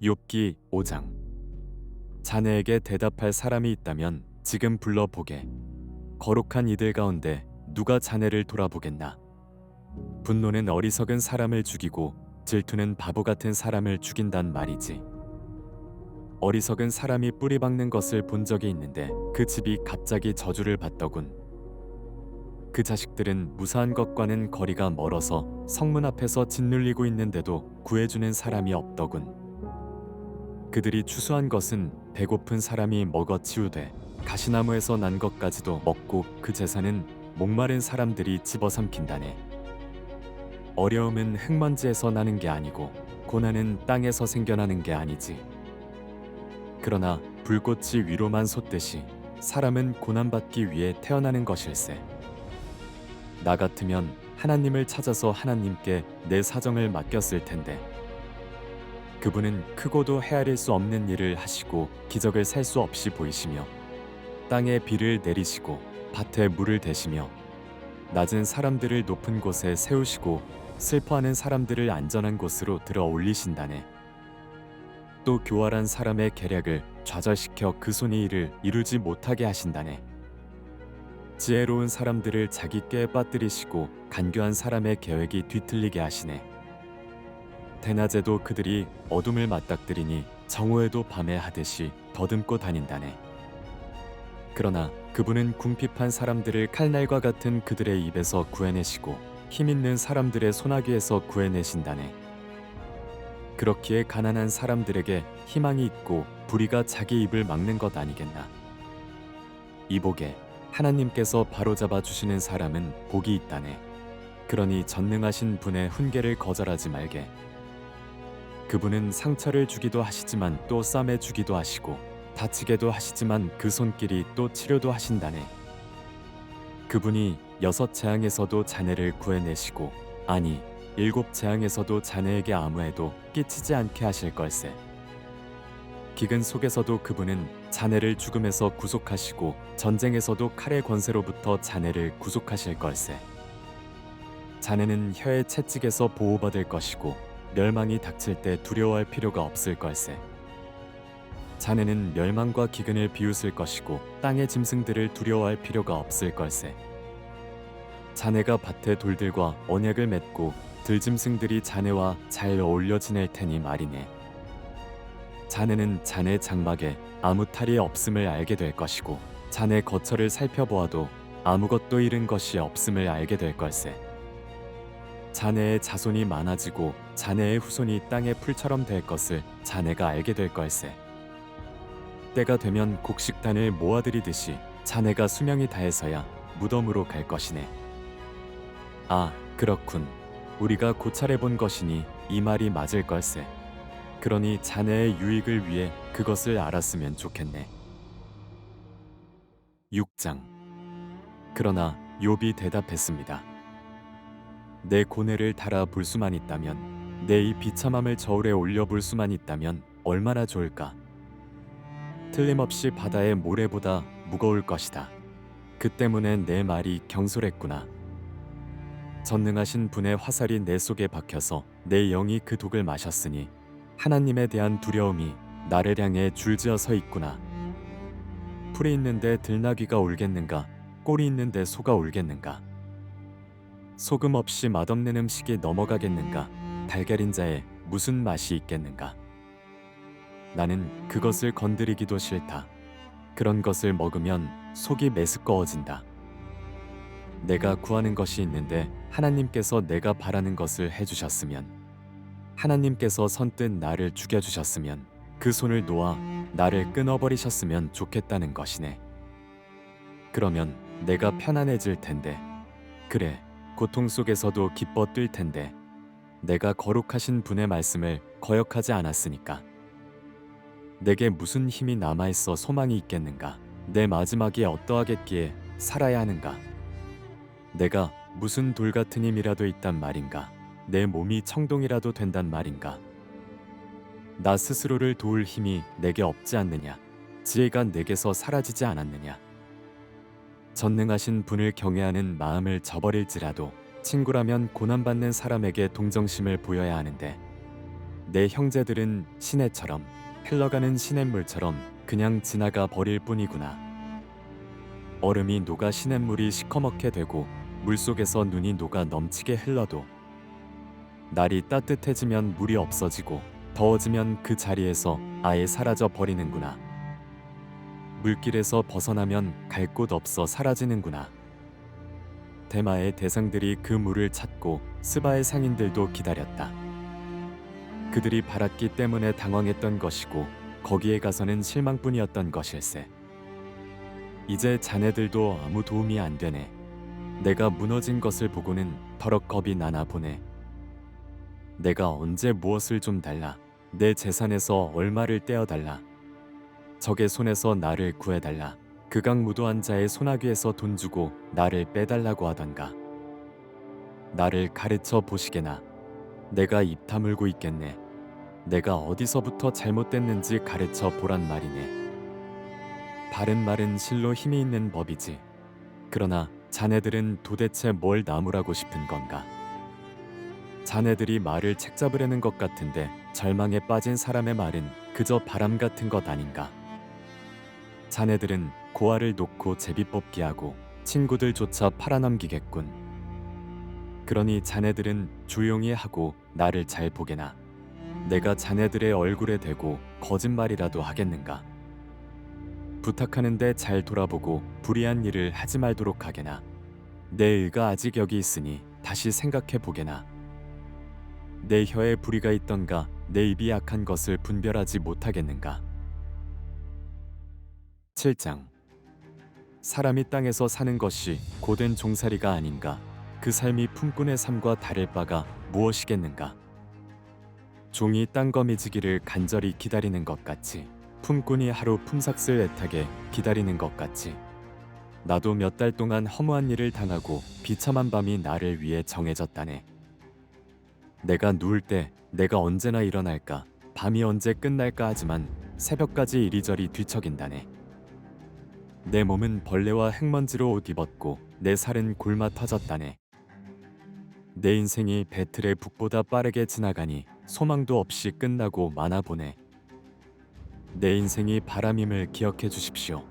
욥기 5장. 자네에게 대답할 사람이 있다면 지금 불러보게. 거룩한 이들 가운데 누가 자네를 돌아보겠나. 분노는 어리석은 사람을 죽이고 질투는 바보 같은 사람을 죽인단 말이지. 어리석은 사람이 뿌리 박는 것을 본 적이 있는데 그 집이 갑자기 저주를 받더군. 그 자식들은 무사한 것과는 거리가 멀어서 성문 앞에서 짓눌리고 있는데도 구해주는 사람이 없더군. 그들이 추수한 것은 배고픈 사람이 먹어 치우되 가시나무에서 난 것까지도 먹고 그 재산은 목마른 사람들이 집어삼킨다네. 어려움은 흙먼지에서 나는 게 아니고 고난은 땅에서 생겨나는 게 아니지. 그러나 불꽃이 위로만 솟듯이 사람은 고난받기 위해 태어나는 것일세. 나 같으면 하나님을 찾아서 하나님께 내 사정을 맡겼을 텐데 그분은 크고도 헤아릴 수 없는 일을 하시고 기적을 셀 수 없이 보이시며 땅에 비를 내리시고 밭에 물을 대시며 낮은 사람들을 높은 곳에 세우시고 슬퍼하는 사람들을 안전한 곳으로 들어 올리신다네. 또 교활한 사람의 계략을 좌절시켜 그 손이 이를 이루지 못하게 하신다네. 지혜로운 사람들을 자기 꾀에 빠뜨리시고 간교한 사람의 계획이 뒤틀리게 하시네. 대낮에도 그들이 어둠을 맞닥뜨리니 정오에도 밤에 하듯이 더듬고 다닌다네. 그러나 그분은 궁핍한 사람들을 칼날과 같은 그들의 입에서 구해내시고 힘있는 사람들의 소나기에서 구해내신다네. 그렇기에 가난한 사람들에게 희망이 있고 불의가 자기 입을 막는 것 아니겠나. 이복에 하나님께서 바로잡아 주시는 사람은 복이 있다네. 그러니 전능하신 분의 훈계를 거절하지 말게. 그분은 상처를 주기도 하시지만 또 싸매 주기도 하시고 다치게도 하시지만 그 손길이 또 치료도 하신다네. 그분이 6 재앙에서도 자네를 구해내시고 아니 7 재앙에서도 자네에게 아무 해도 끼치지 않게 하실 걸세. 기근 속에서도 그분은 자네를 죽음에서 구속하시고 전쟁에서도 칼의 권세로부터 자네를 구속하실 걸세. 자네는 혀의 채찍에서 보호받을 것이고 멸망이 닥칠 때 두려워할 필요가 없을 걸세. 자네는 멸망과 기근을 비웃을 것이고 땅의 짐승들을 두려워할 필요가 없을 걸세. 자네가 밭의 돌들과 언약을 맺고 들짐승들이 자네와 잘 어울려 지낼 테니 말이네. 자네는 자네 장막에 아무 탈이 없음을 알게 될 것이고 자네 거처를 살펴보아도 아무것도 잃은 것이 없음을 알게 될 걸세. 자네의 자손이 많아지고 자네의 후손이 땅의 풀처럼 될 것을 자네가 알게 될 걸세. 때가 되면 곡식단을 모아들이듯이 자네가 수명이 다해서야 무덤으로 갈 것이네. 아, 그렇군. 우리가 고찰해 본 것이니 이 말이 맞을 걸세. 그러니 자네의 유익을 위해 그것을 알았으면 좋겠네. 6장. 그러나 욥이 대답했습니다. 내 고뇌를 달아 볼 수만 있다면, 내 이 비참함을 저울에 올려 볼 수만 있다면 얼마나 좋을까. 틀림없이 바다의 모래보다 무거울 것이다. 그 때문에 내 말이 경솔했구나. 전능하신 분의 화살이 내 속에 박혀서 내 영이 그 독을 마셨으니 하나님에 대한 두려움이 나를 향해 줄지어 서 있구나. 풀이 있는데 들나귀가 울겠는가? 꼴이 있는데 소가 울겠는가? 소금 없이 맛없는 음식이 넘어가겠는가? 달걀인자에 무슨 맛이 있겠는가? 나는 그것을 건드리기도 싫다. 그런 것을 먹으면 속이 메스꺼워진다. 내가 구하는 것이 있는데 하나님께서 내가 바라는 것을 해주셨으면, 하나님께서 선뜻 나를 죽여주셨으면, 그 손을 놓아 나를 끊어버리셨으면 좋겠다는 것이네. 그러면 내가 편안해질 텐데, 그래, 고통 속에서도 기뻐 뛸 텐데, 내가 거룩하신 분의 말씀을 거역하지 않았으니까. 내게 무슨 힘이 남아있어 소망이 있겠는가? 내 마지막이 어떠하겠기에 살아야 하는가? 내가 무슨 돌 같은 힘이라도 있단 말인가? 내 몸이 청동이라도 된단 말인가? 나 스스로를 도울 힘이 내게 없지 않느냐? 지혜가 내게서 사라지지 않았느냐? 전능하신 분을 경외하는 마음을 저버릴지라도 친구라면 고난받는 사람에게 동정심을 보여야 하는데 내 형제들은 시내처럼 흘러가는 시냇물처럼 그냥 지나가 버릴 뿐이구나. 얼음이 녹아 시냇물이 시커멓게 되고 물속에서 눈이 녹아 넘치게 흘러도 날이 따뜻해지면 물이 없어지고 더워지면 그 자리에서 아예 사라져 버리는구나. 물길에서 벗어나면 갈 곳 없어 사라지는구나. 대마의 대상들이 그 물을 찾고 스바의 상인들도 기다렸다. 그들이 바랐기 때문에 당황했던 것이고 거기에 가서는 실망뿐이었던 것일세. 이제 자네들도 아무 도움이 안 되네. 내가 무너진 것을 보고는 더럭 겁이 나나 보네. 내가 언제 무엇을 좀 달라. 내 재산에서 얼마를 떼어달라. 적의 손에서 나를 구해달라. 극악무도한 자의 소나귀에서 돈 주고 나를 빼달라고 하던가. 나를 가르쳐 보시게나. 내가 입 다물고 있겠네. 내가 어디서부터 잘못됐는지 가르쳐 보란 말이네. 바른 말은 실로 힘이 있는 법이지. 그러나 자네들은 도대체 뭘 나무라고 싶은 건가? 자네들이 말을 책잡으려는 것 같은데 절망에 빠진 사람의 말은 그저 바람 같은 것 아닌가? 자네들은 고아를 놓고 제비 뽑기 하고 친구들조차 팔아넘기겠군. 그러니 자네들은 조용히 하고 나를 잘 보게나. 내가 자네들의 얼굴에 대고 거짓말이라도 하겠는가? 부탁하는데 잘 돌아보고 불의한 일을 하지 말도록 하게나. 내 의가 아직 여기 있으니 다시 생각해 보게나. 내 혀에 불의가 있던가 내 입이 악한 것을 분별하지 못하겠는가. 7장. 사람이 땅에서 사는 것이 고된 종살이가 아닌가. 그 삶이 품꾼의 삶과 다를 바가 무엇이겠는가. 종이 땅 거미지기를 간절히 기다리는 것 같이 품꾼이 하루 품삯을 애타게 기다리는 것 같이 나도 몇 달 동안 허무한 일을 당하고 비참한 밤이 나를 위해 정해졌다네. 내가 누울 때 내가 언제나 일어날까, 밤이 언제 끝날까 하지만 새벽까지 이리저리 뒤척인다네. 내 몸은 벌레와 흙먼지로 옷 입었고 내 살은 굶어 터졌다네. 내 인생이 배틀의 북보다 빠르게 지나가니 소망도 없이 끝나고 마나 보네. 내 인생이 바람임을 기억해 주십시오.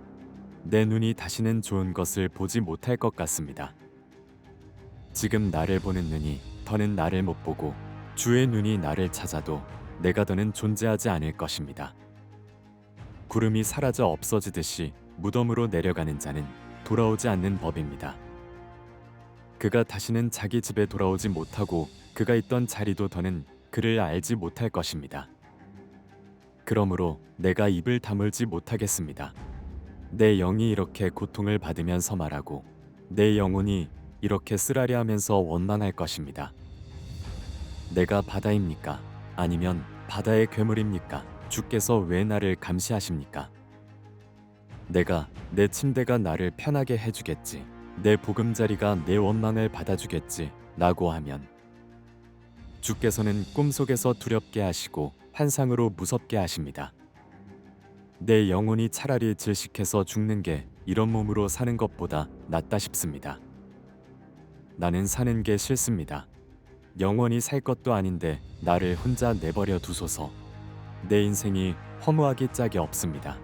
내 눈이 다시는 좋은 것을 보지 못할 것 같습니다. 지금 나를 보는 눈이 더는 나를 못 보고 주의 눈이 나를 찾아도 내가 더는 존재하지 않을 것입니다. 구름이 사라져 없어지듯이 무덤으로 내려가는 자는 돌아오지 않는 법입니다. 그가 다시는 자기 집에 돌아오지 못하고 그가 있던 자리도 더는 그를 알지 못할 것입니다. 그러므로 내가 입을 다물지 못하겠습니다. 내 영이 이렇게 고통을 받으면서 말하고 내 영혼이 이렇게 쓰라려하면서 원망할 것입니다. 내가 바다입니까? 아니면 바다의 괴물입니까? 주께서 왜 나를 감시하십니까? 내가 내 침대가 나를 편하게 해주겠지. 내 보금자리가 내 원망을 받아주겠지 라고 하면 주께서는 꿈속에서 두렵게 하시고 환상으로 무섭게 하십니다. 내 영혼이 차라리 질식해서 죽는 게 이런 몸으로 사는 것보다 낫다 싶습니다. 나는 사는 게 싫습니다. 영원히 살 것도 아닌데 나를 혼자 내버려 두소서. 내 인생이 허무하기 짝이 없습니다.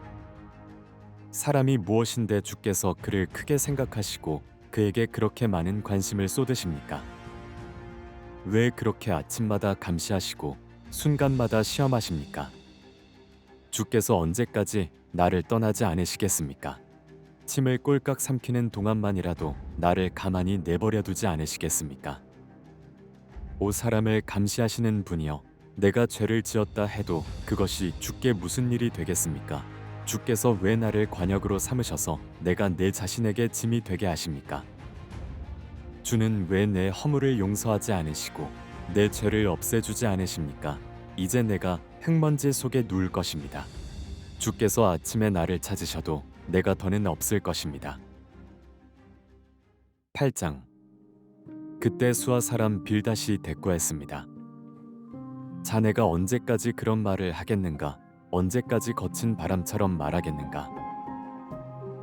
사람이 무엇인데 주께서 그를 크게 생각하시고 그에게 그렇게 많은 관심을 쏟으십니까? 왜 그렇게 아침마다 감시하시고 순간마다 시험하십니까? 주께서 언제까지 나를 떠나지 않으시겠습니까? 침을 꼴깍 삼키는 동안만이라도 나를 가만히 내버려 두지 않으시겠습니까? 오 사람을 감시하시는 분이여, 내가 죄를 지었다 해도 그것이 주께 무슨 일이 되겠습니까? 주께서 왜 나를 관역으로 삼으셔서 내가 내 자신에게 짐이 되게 하십니까? 주는 왜 내 허물을 용서하지 않으시고 내 죄를 없애주지 않으십니까? 이제 내가 흙먼지 속에 누울 것입니다. 주께서 아침에 나를 찾으셔도 내가 더는 없을 것입니다. 8장. 그때 수아 사람 빌닷이 대꾸했습니다. 자네가 언제까지 그런 말을 하겠는가? 언제까지 거친 바람처럼 말하겠는가?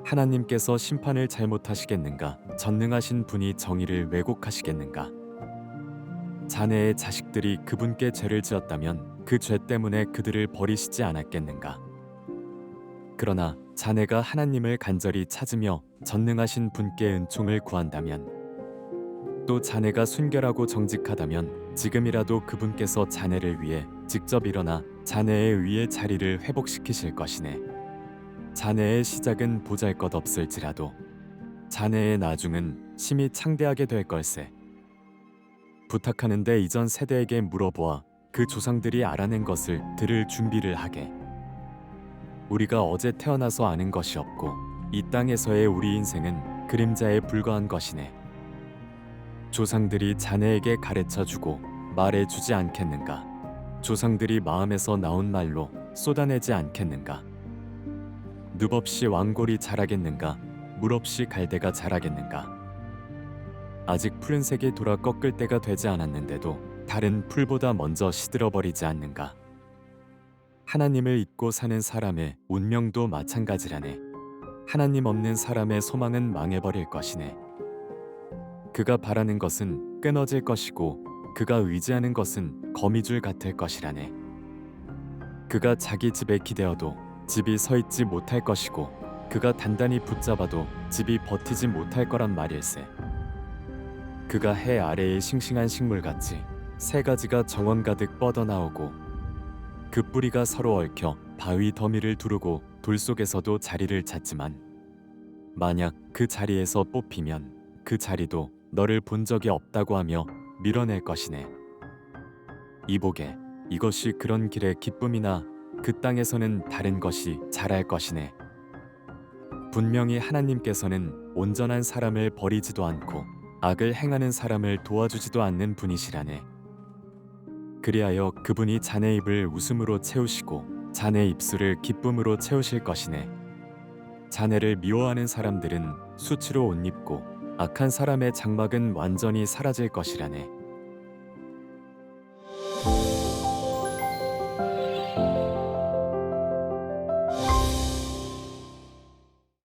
하나님께서 심판을 잘못하시겠는가? 전능하신 분이 정의를 왜곡하시겠는가? 자네의 자식들이 그분께 죄를 지었다면 그 죄 때문에 그들을 버리시지 않았겠는가. 그러나 자네가 하나님을 간절히 찾으며 전능하신 분께 은총을 구한다면, 또 자네가 순결하고 정직하다면 지금이라도 그분께서 자네를 위해 직접 일어나 자네의 위에 자리를 회복시키실 것이네. 자네의 시작은 보잘것없을지라도 자네의 나중은 심히 창대하게 될 걸세. 부탁하는데 이전 세대에게 물어보아 그 조상들이 알아낸 것을 들을 준비를 하게. 우리가 어제 태어나서 아는 것이 없고 이 땅에서의 우리 인생은 그림자에 불과한 것이네. 조상들이 자네에게 가르쳐주고 말해주지 않겠는가? 조상들이 마음에서 나온 말로 쏟아내지 않겠는가? 늪 없이 왕골이 자라겠는가? 물 없이 갈대가 자라겠는가? 아직 푸른색이 돌아 꺾을 때가 되지 않았는데도 다른 풀보다 먼저 시들어버리지 않는가? 하나님을 잊고 사는 사람의 운명도 마찬가지라네. 하나님 없는 사람의 소망은 망해버릴 것이네. 그가 바라는 것은 끊어질 것이고 그가 의지하는 것은 거미줄 같을 것이라네. 그가 자기 집에 기대어도 집이 서 있지 못할 것이고 그가 단단히 붙잡아도 집이 버티지 못할 거란 말일세. 그가 해 아래의 싱싱한 식물같이 새 가지가 정원 가득 뻗어나오고 그 뿌리가 서로 얽혀 바위 더미를 두르고 돌 속에서도 자리를 찾지만, 만약 그 자리에서 뽑히면 그 자리도 너를 본 적이 없다고 하며 밀어낼 것이네. 이보게, 이것이 그런 길의 기쁨이나 그 땅에서는 다른 것이 자랄 것이네. 분명히 하나님께서는 온전한 사람을 버리지도 않고 악을 행하는 사람을 도와주지도 않는 분이시라네. 그리하여 그분이 자네 입을 웃음으로 채우시고 자네 입술을 기쁨으로 채우실 것이네. 자네를 미워하는 사람들은 수치로 옷 입고 악한 사람의 장막은 완전히 사라질 것이라네.